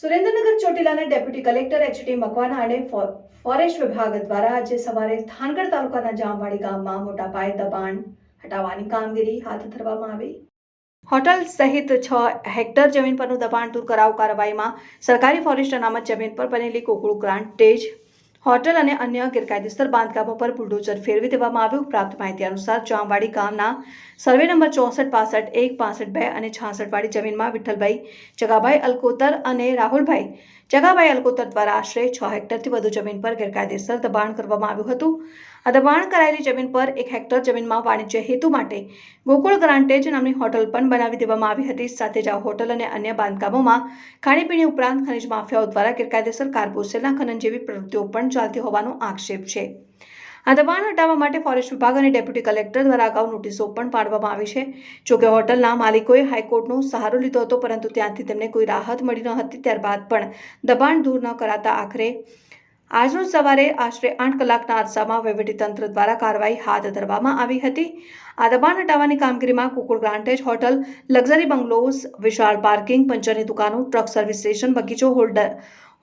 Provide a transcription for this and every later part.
સુરેન્દ્રનગર ચોટીલાના deputy collector HT. Makwana અને forest વિભાગ દ્વારા આજે સવારે થાનગઢ તાલુકાના જામવાડી ગામમાં મોટા પાયે દબાણ હટાવવાની કામગીરી હાથ ધરવામાં આવી। હોટલ સહિત 6 હેક્ટર જમીન પરનું દબાણ દૂર કરાવ કાર્યવાહીમાં સરકારી ફોરેસ્ટ અનામત જમીન પર બનેલી ગોકુળ ગ્રાન્ટેજ હોટલ અને અન્ય ગેરકાયદેસર બાંધકામો પર બુલડોઝર ફેરવી દેવામાં આવ્યું। પ્રાપ્ત માહિતી અનુસાર જામવાડી ગામના સર્વે નંબર 64, 65, 1, 65, 2 અને 66 વાળી જમીનમાં વિઠ્ઠલભાઈ જગાભાઈ અલકોતર અને રાહુલભાઈ જગાભાઈ અલકોતર દ્વારા આશરે 6 હેક્ટરથી વધુ જમીન પર ગેરકાયદેસર દબાણ કરવામાં આવ્યું હતું। આ દબાણ કરાયેલી જમીન પર 1 હેક્ટર જમીનમાં વાણિજ્ય હેતુ માટે ગોકુળ ગ્રાન્ટેજ નામની હોટલ પણ બનાવી દેવામાં આવી હતી। સાથે જ આ હોટલ અને અન્ય બાંધકામોમાં ખાણીપીણી ઉપરાંત ખનિજ માફિયાઓ દ્વારા ગેરકાયદેસર કાર્બોસેલના ખનન જેવી પ્રવૃત્તિઓ પણ ચાલતી હોવાનો આક્ષેપ છે। આ દબાણ હટાવવા માટે ફોરેસ્ટ વિભાગ અને ડેપ્યુટી કલેક્ટર દ્વારા અગાઉ નોટિસો પણ પાડવામાં આવી છે। જોકે હોટલના માલિકોએ હાઈકોર્ટનો સહારો લીધો હતો, પરંતુ ત્યાંથી તેમને કોઈ રાહત મળી ન હતી। ત્યારબાદ પણ દબાણ દૂર ન કરાતા આખરે આજરોજ સવારે આશરે 8 કલાકના અરસામાં વહીવટીતંત્ર દ્વારા કાર્યવાહી હાથ ધરવામાં આવી હતી। આ દબાણ હટાવવાની કામગીરીમાં ગોકુળ ગ્રાન્ટેજ હોટલ, લક્ઝરી બંગલોઝ, વિશાળ પાર્કિંગ, પંચરની દુકાનો, ટ્રક સર્વિસ સ્ટેશન, બગીચો,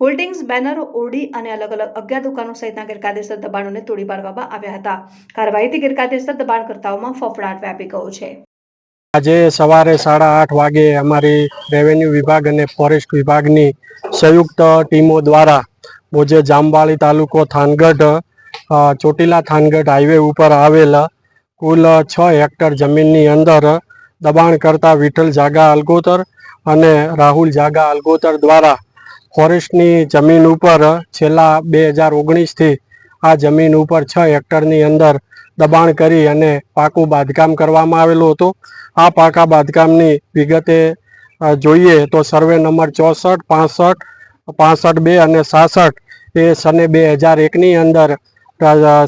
હોલ્ડિંગ્સ, બેનર, ઓરડી અને અલગ અલગ 11 દુકાનો સહિતના ગેરકાયદેસર દબાણોને તોડી પાડવામાં આવ્યા હતા। કાર્યવાહીથી ગેરકાયદેસર દબાણકર્તાઓમાં ફફડાટ વ્યાપી ગયો છે। આજે સવારે 8:30 વાગે અમારી રેવન્યુ વિભાગ અને ફોરેસ્ટ વિભાગની સંયુક્ત ટીમો દ્વારા બોજે જામવાડી તાલુકો થાનગઢ ચોટીલા થાનગઢ હાઈવે ઉપર આવેલા કુલ 6 હેક્ટર જમીનની અંદર દબાણ કરતા વિઠ્ઠલ જાગા અલકોતર અને રાહુલ જાગા અલકોતર દ્વારા ફોરેસ્ટની જમીન ઉપર છેલ્લા 2019થી આ જમીન ઉપર 6 હેક્ટરની અંદર દબાણ કરી અને પાકું બાંધકામ કરવામાં આવેલું હતું। આ પાકા બાંધકામની વિગતે જોઈએ તો સર્વે નંબર 64, 65, 65, 2 અને 66 એ સને 2001ની અંદર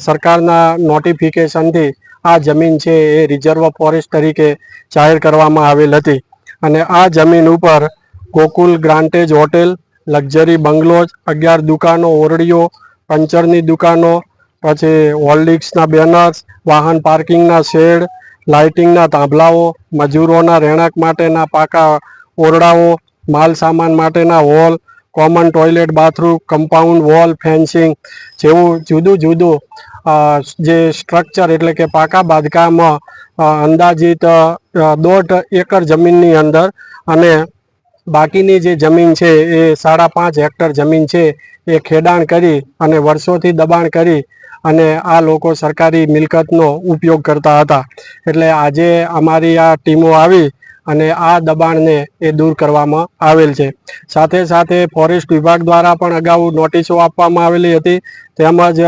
સરકારના નોટિફિકેશનથી આ જમીન છે એ રિઝર્વ ફોરેસ્ટ તરીકે જાહેર કરવામાં આવેલ હતી। અને આ જમીન ઉપર ગોકુલ ગ્રાન્ટેજ હોટેલ, લક્ઝરી બંગલોઝ, 11 દુકાનો, ઓરડીઓ, પંચરની દુકાનો, પછી હોલ્ડિંગ્સના બેનર્સ, વાહન પાર્કિંગના શેડ, લાઇટિંગના થાંભલાઓ, મજૂરોના રહેણાંક માટેના પાકા ઓરડાઓ, માલ સામાન માટેના hall, common toilet, bathroom, compound wall, fencing જેવું જુદું જુદું જે સ્ટ્રક્ચર એટલે કે પાકા બાંધકામ અંદાજિત 1.5 એકર જમીનની અંદર અને બાકીની જે જમીન છે એ 5.5 હેક્ટર જમીન છે એ ખેડાણ કરી અને વર્ષોથી દબાણ કરી અને આ લોકો સરકારી મિલકતનો ઉપયોગ કરતા હતા। એટલે આજે અમારી આ ટીમો આવી અને આ દબાણને એ દૂર કરવામાં આવેલ છે। સાથે સાથે ફોરેસ્ટ વિભાગ દ્વારા પણ અગાઉ નોટિસો આપવામાં આવેલી હતી, તેમજ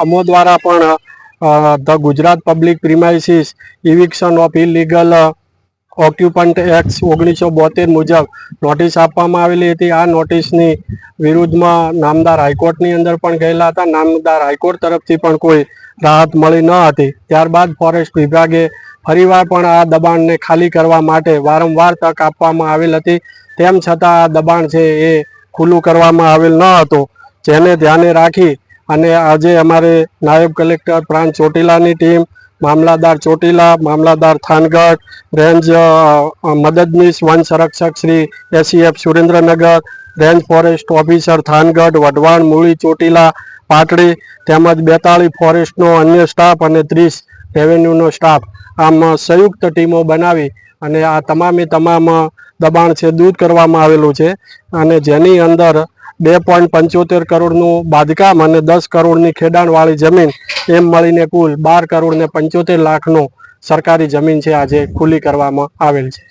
અમો દ્વારા પણ the Gujarat public premises eviction of illegal occupant act 1972 મુજબ નોટિસ આપવામાં આવેલી હતી। આ નોટિસની વિરુદ્ધમાં નામદાર હાઈકોર્ટની અંદર પણ ગયેલા હતા। નામદાર હાઈકોર્ટ તરફથી પણ કોઈ રાહત મળી ન હતી। ત્યારબાદ ફોરેસ્ટ વિભાગે ફરીવાર પણ આ દબાણને ખાલી કરવા માટે વારંવાર તક આપવામાં આવેલ હતી, તેમ છતાં આ દબાણ છે એ ખુલ્લું કરવામાં આવેલ ન હતું। જેને ધ્યાને રાખી અને આજે અમારે નાયબ કલેક્ટર પ્રાંત ચોટીલાની ટીમ, મામલાદાર ચોટીલા, મામલાદાર થાનગઢ, રેન્જ મદદનીશ વન સંરક્ષક Shri SEF Surendranagar, range forest officer Thangadh, Wadhwan, Muli, Chotila, Patdi તેમજ 42 ફોરેસ્ટનો અન્ય સ્ટાફ અને 30 રેવન્યુનો સ્ટાફ આમ સંયુક્ત ટીમો બનાવી અને આ તમામે તમામ દબાણ છે દૂર કરવામાં આવેલું છે। અને જેની અંદર 2.75 કરોડનું બાંધકામ અને 10 કરોડની ખેડાણવાળી જમીન એમ મળીને કુલ 12 કરોડ ને 75 લાખનો સરકારી જમીન છે આજે ખુલ્લી કરવામાં આવેલ છે।